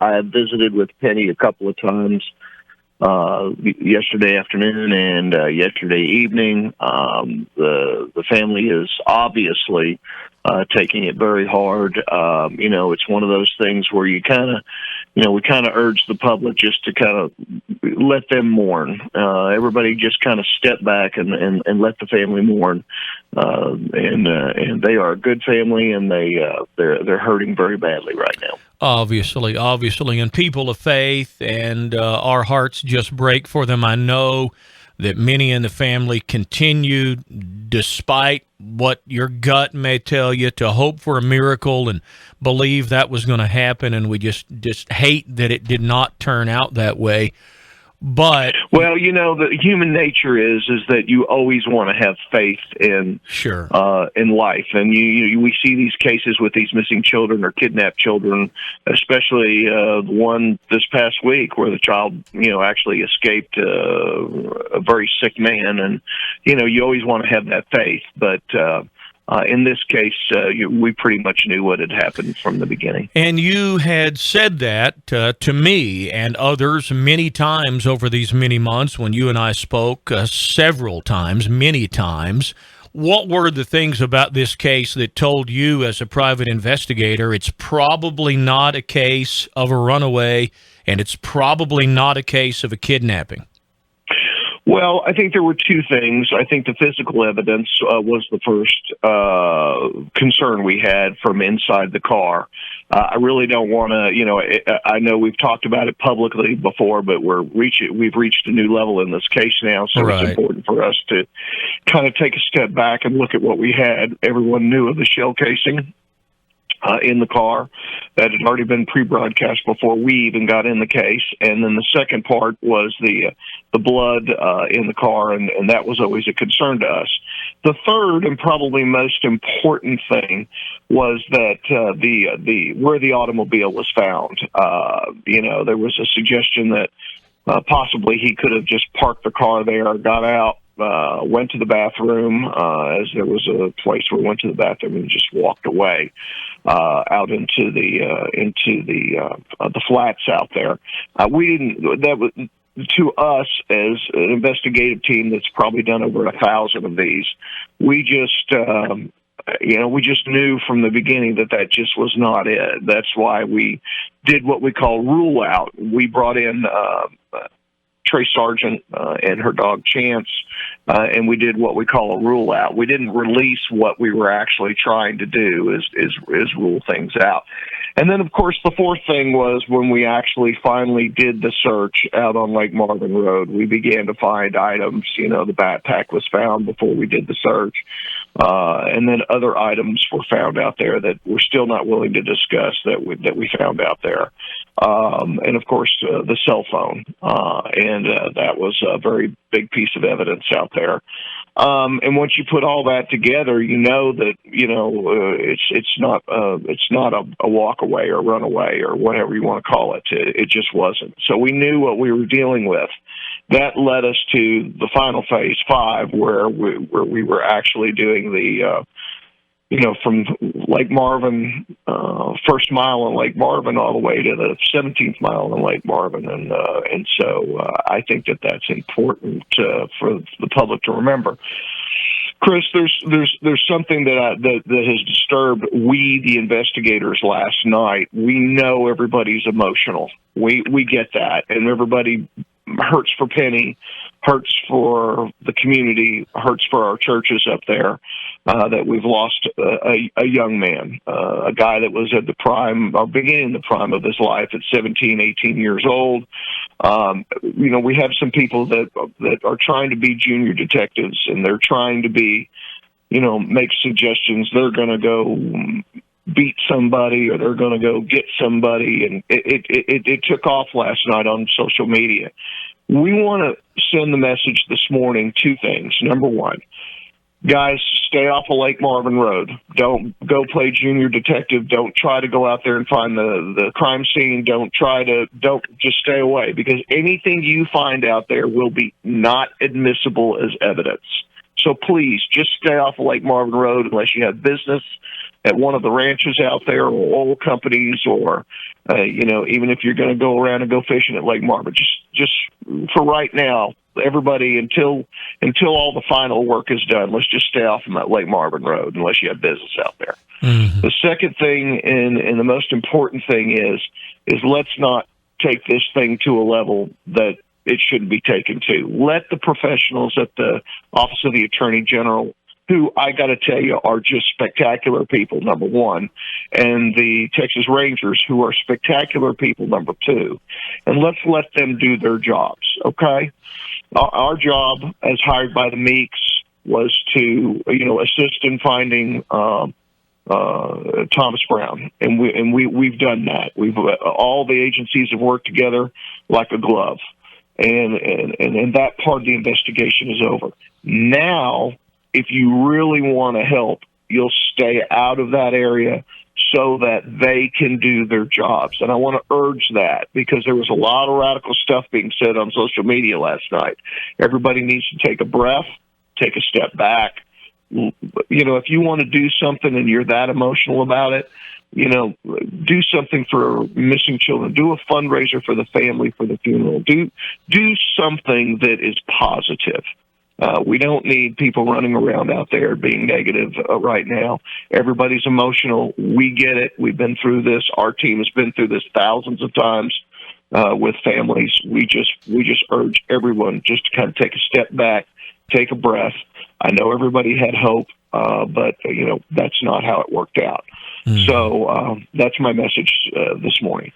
I have visited with Penny a couple of times yesterday afternoon and yesterday evening. The family is obviously taking it very hard. It's one of those things where you kind of, we kind of urge the public just to kind of let them mourn. Everybody just kind of step back and let the family mourn. And they are a good family, and they're hurting very badly right now. Obviously, and people of faith, and our hearts just break for them. I know that many in the family continue, despite what your gut may tell you, to hope for a miracle and believe that was going to happen, and we just hate that it did not turn out that way. But well, the human nature is that you always want to have faith in in life, and we see these cases with these missing children or kidnapped children, especially the one this past week where the child actually escaped a very sick man, and you always want to have that faith, but in this case, we pretty much knew what had happened from the beginning. And you had said that to me and others many times over these many months when you and I spoke several times, many times. What were the things about this case that told you as a private investigator it's probably not a case of a runaway and it's probably not a case of a kidnapping? Well, I think there were two things. I think the physical evidence was the first concern we had from inside the car. I really don't want to, I know we've talked about it publicly before, but we've reached a new level in this case now, so It's important for us to kind of take a step back and look at what we had. Everyone knew of the shell casing in the car that had already been pre-broadcast before we even got in the case. And then the second part was the blood in the car, and that was always a concern to us. The third and probably most important thing was that where the automobile was found. There was a suggestion that possibly he could have just parked the car there, got out, went to the bathroom, as there was a place where we went to the bathroom and just walked away out into the flats out there. We didn't. That was to us as an investigative team that's probably done over 1,000 of these. We just. We just knew from the beginning that just was not it. That's why we did what we call rule out. We brought in Trace Sargent and her dog Chance, and we did what we call a rule out. We didn't release what we were actually trying to do is rule things out. And then, of course, the fourth thing was when we actually finally did the search out on Lake Marvin Road, we began to find items. The backpack was found before we did the search. And then other items were found out there that we're still not willing to discuss that we found out there. And of course, the cell phone. And that was a very big piece of evidence out there. And once you put all that together, that it's not a walk away or run away or whatever you want to call it. It just wasn't. So we knew what we were dealing with. That led us to the final phase 5, where we were actually doing the from Lake Marvin, first mile on Lake Marvin all the way to the 17th mile on Lake Marvin. And so I think that's important for the public to remember. Chris, there's something that has disturbed we, the investigators, last night. We know everybody's emotional. We get that, and everybody hurts for Penny, hurts for the community, hurts for our churches up there, that we've lost a young man, a guy that was at the prime, or beginning the prime of his life at 17, 18 years old. We have some people that are trying to be junior detectives, and they're trying to be, make suggestions. They're going to go beat somebody, or they're going to go get somebody, and it took off last night on social media. We want to send the message this morning, 2 things. Number one, guys, stay off of Lake Marvin Road. Don't go play junior detective. Don't try to go out there and find the crime scene. Don't just stay away, because anything you find out there will be not admissible as evidence. So please just stay off of Lake Marvin Road unless you have business at one of the ranches out there, or oil companies, or even if you're going to go around and go fishing at Lake Marvin. Just for right now, everybody, until all the final work is done, let's just stay off of that Lake Marvin Road unless you have business out there. Mm-hmm. The second thing, and the most important thing is let's not take this thing to a level that it shouldn't be taken to. Let the professionals at the Office of the Attorney General, who I got to tell you are just spectacular people, number one, and the Texas Rangers, who are spectacular people, number two, and let's let them do their jobs, okay? Our job, as hired by the Meeks, was to assist in finding Thomas Brown, and we've done that. All the agencies have worked together like a glove, and that part of the investigation is over. Now, if you really want to help, you'll stay out of that area so that they can do their jobs. And I want to urge that, because there was a lot of radical stuff being said on social media last night. Everybody needs to take a breath, take a step back. If you want to do something and you're that emotional about it, do something for missing children. Do a fundraiser for the family for the funeral. Do something that is positive. We don't need people running around out there being negative right now. Everybody's emotional. We get it. We've been through this. Our team has been through this thousands of times with families. We just urge everyone just to kind of take a step back, take a breath. I know everybody had hope, but that's not how it worked out. Mm. So that's my message this morning.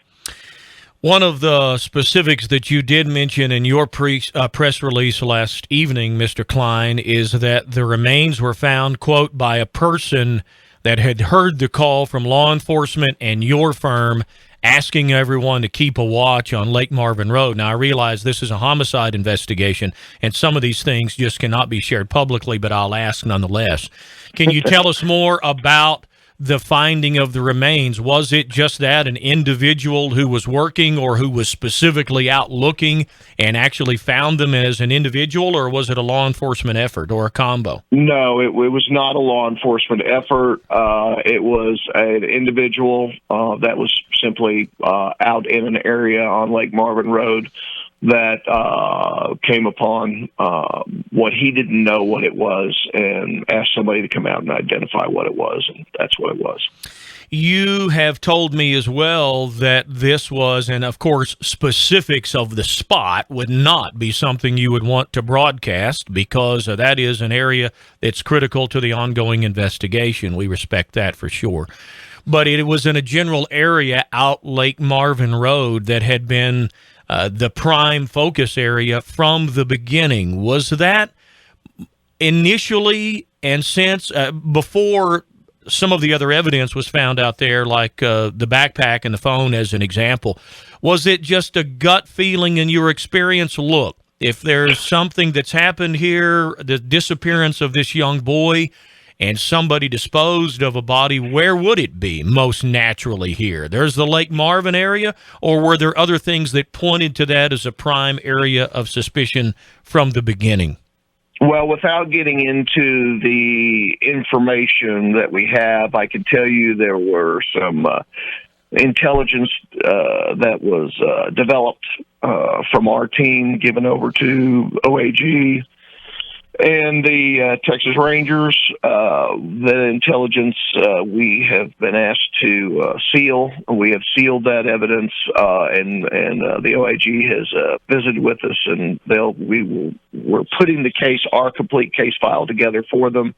One of the specifics that you did mention in your press release last evening, Mr. Klein, is that the remains were found, quote, by a person that had heard the call from law enforcement and your firm asking everyone to keep a watch on Lake Marvin Road. Now, I realize this is a homicide investigation, and some of these things just cannot be shared publicly, but I'll ask nonetheless. Can you tell us more about the finding of the remains? Was it just that, an individual who was working or who was specifically out looking and actually found them as an individual, or was it a law enforcement effort or a combo? No, it was not a law enforcement effort. It was an individual that was simply out in an area on Lake Marvin Road that came upon what he didn't know what it was, and asked somebody to come out and identify what it was, and that's what it was. You have told me as well that this was, and of course specifics of the spot would not be something you would want to broadcast, because that is an area that's critical to the ongoing investigation. We respect that for sure. But it was in a general area out Lake Marvin Road that had been the prime focus area from the beginning. Was that initially, and since before some of the other evidence was found out there, like the backpack and the phone as an example, was it just a gut feeling in your experience? Look, if there's something that's happened here, the disappearance of this young boy, and somebody disposed of a body, where would it be most naturally here? There's the Lake Marvin area, or were there other things that pointed to that as a prime area of suspicion from the beginning? Well, without getting into the information that we have, I can tell you there were some intelligence that was developed from our team, given over to OAG and the Texas Rangers. The intelligence we have been asked to seal. We have sealed that evidence, and the OAG has visited with us, and we're putting our complete case file together for them.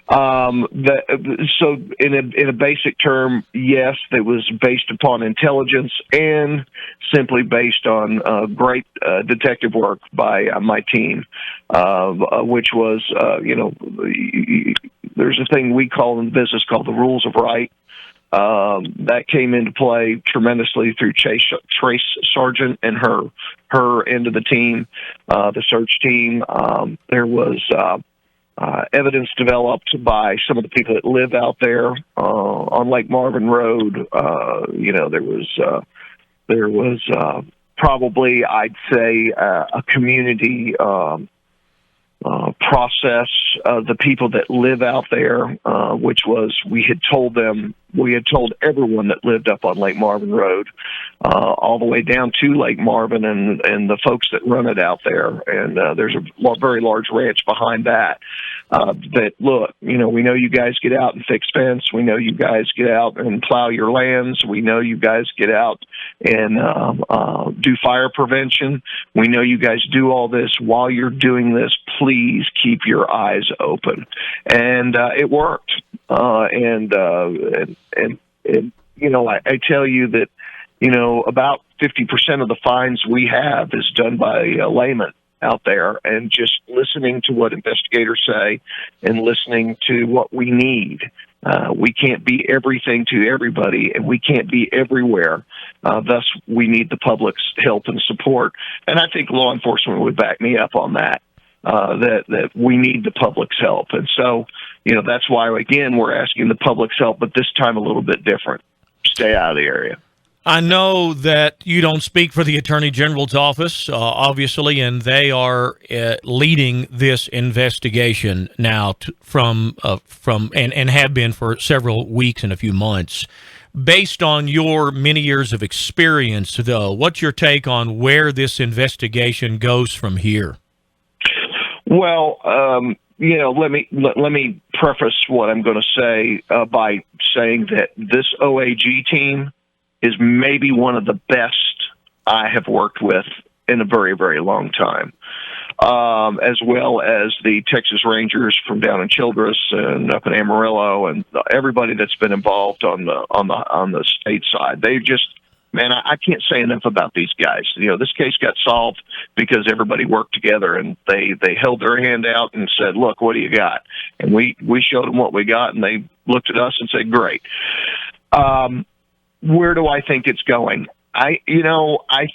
So in a basic term, yes, it was based upon intelligence and simply based on great detective work by my team, which was, there's a thing we call in the business called the rules of right. That came into play tremendously through Trace Sargent and her end of the team, the search team. There was evidence developed by some of the people that live out there on Lake Marvin Road. There was probably, I'd say, a community process the people that live out there, which was we had told everyone that lived up on Lake Marvin Road, all the way down to Lake Marvin, and the folks that run it out there. And there's a very large ranch behind that. That look, we know you guys get out and fix fence. We know you guys get out and plow your lands. We know you guys get out and do fire prevention. We know you guys do all this. While you're doing this, please keep your eyes open. And it worked. And I tell you that, about 50% of the fines we have is done by laymen out there, and just listening to what investigators say and listening to what we need. We can't be everything to everybody, and we can't be everywhere. Thus, we need the public's help and support. And I think law enforcement would back me up on that, that we need the public's help. And so, that's why, again, we're asking the public's help, but this time a little bit different. Stay out of the area. I know that you don't speak for the Attorney General's office, obviously, and they are leading this investigation now and have been for several weeks and a few months. Based on your many years of experience, though, what's your take on where this investigation goes from here? Well, let me preface what I'm going to say by saying that this OAG team is maybe one of the best I have worked with in a very, very long time, as well as the Texas Rangers from down in Childress and up in Amarillo, and everybody that's been involved on the state side. They just, man, I can't say enough about these guys. This case got solved because everybody worked together, and they held their hand out and said, "Look, what do you got?" And we showed them what we got, and they looked at us and said, "Great." Where do I think it's going? I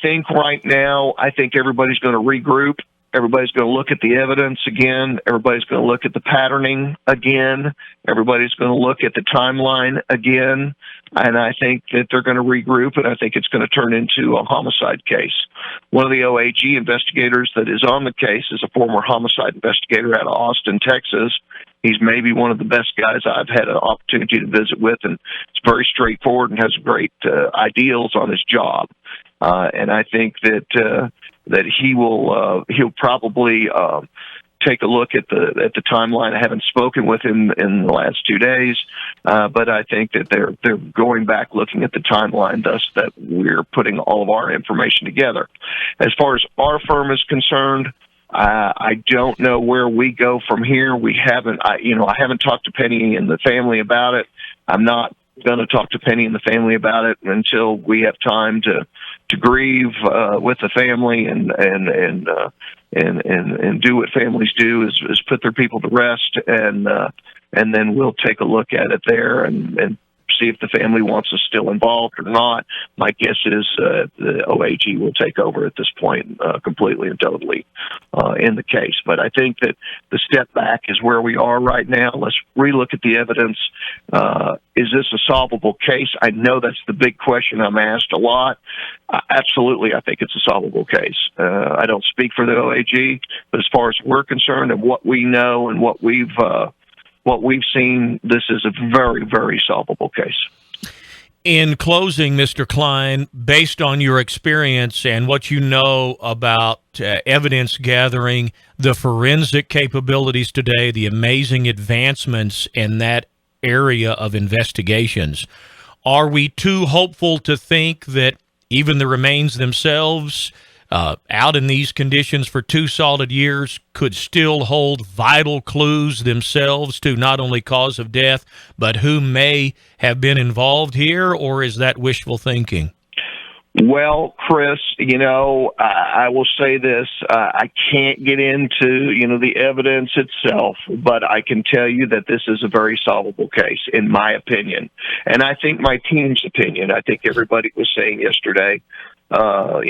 think right now, everybody's going to regroup. Everybody's going to look at the evidence again. Everybody's going to look at the patterning again. Everybody's going to look at the timeline again. And I think that they're going to regroup, and I think it's going to turn into a homicide case. One of the OAG investigators that is on the case is a former homicide investigator out of Austin, Texas. He's maybe one of the best guys I've had an opportunity to visit with, and it's very straightforward and has great ideals on his job. And I think that he'll probably take a look at the timeline. I haven't spoken with him in the last 2 days, but I think that they're going back looking at the timeline, thus that we're putting all of our information together. As far as our firm is concerned, I don't know where we go from here. I haven't talked to Penny and the family about it. I'm not going to talk to Penny and the family about it until we have time to grieve with the family and do what families do is put their people to rest, and then we'll take a look at it there and see if the family wants us still involved or not. My guess is the OAG will take over at this point completely and totally in the case. But I think that the step back is where we are right now. Let's relook at the evidence. Is this a solvable case? I know that's the big question I'm asked a lot. Absolutely, I think it's a solvable case. I don't speak for the OAG, but as far as we're concerned and what we know and what we've seen, this is a very, very solvable case. In closing, Mr. Klein, based on your experience and what you know about evidence gathering, the forensic capabilities today, the amazing advancements in that area of investigations, are we too hopeful to think that even the remains themselves, out in these conditions for 2 solid years, could still hold vital clues themselves to not only cause of death, but who may have been involved here, or is that wishful thinking? Well, Chris, I will say this. I can't get into, the evidence itself, but I can tell you that this is a very solvable case, in my opinion. And I think my team's opinion. I think everybody was saying yesterday, when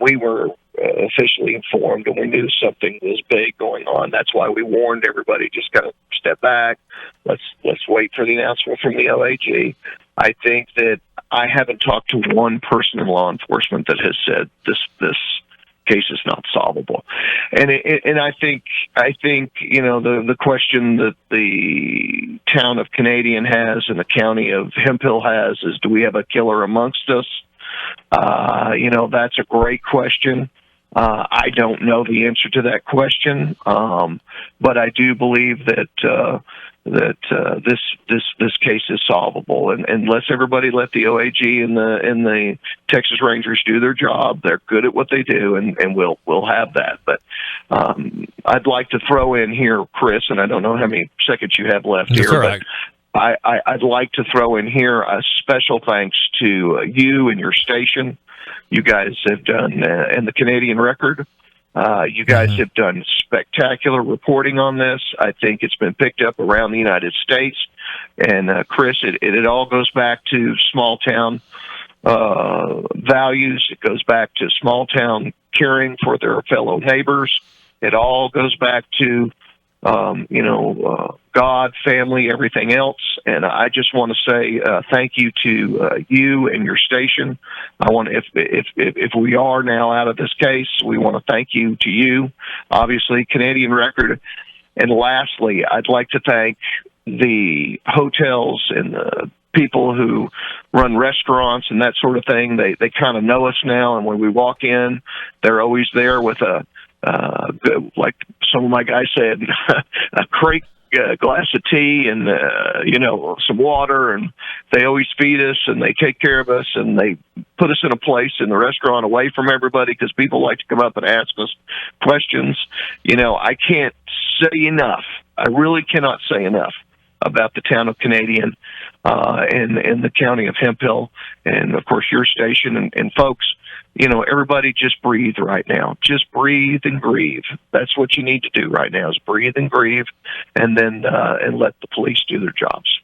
we were officially informed and we knew something was big going on, that's why we warned everybody, just kind of step back. Let's wait for the announcement from the OAG. I think that I haven't talked to one person in law enforcement that has said this case is not solvable. And I think the question that the town of Canadian has and the county of Hemphill has is, do we have a killer amongst us? That's a great question. I don't know the answer to that question, but I do believe that this case is solvable, and let's everybody let the OAG and the Texas Rangers do their job. They're good at what they do, and we'll have that. But I'd like to throw in here, Chris, and I don't know how many seconds you have left That's here, right. but I'd like to throw in here a special thanks to you and your station. You guys have done, and the Canadian Record. You guys have done spectacular reporting on this. I think it's been picked up around the United States. And Chris, it all goes back to small town values. It goes back to small town caring for their fellow neighbors. It all goes back to God, family, everything else. And I just want to say thank you to you and your station. I want if we are now out of this case, we want to thank you to you, obviously, Canadian Record. And lastly, I'd like to thank the hotels and the people who run restaurants and that sort of thing. They kind of know us now, and when we walk in, they're always there with like some of my guys said, a crate, glass of tea, and some water, and they always feed us and they take care of us, and they put us in a place in the restaurant away from everybody because people like to come up and ask us questions. I can't say enough. I really cannot say enough about the town of Canadian and the county of Hemphill, and of course your station, and folks. Everybody just breathe right now. Just breathe and grieve. That's what you need to do right now, is breathe and grieve, and then and let the police do their jobs.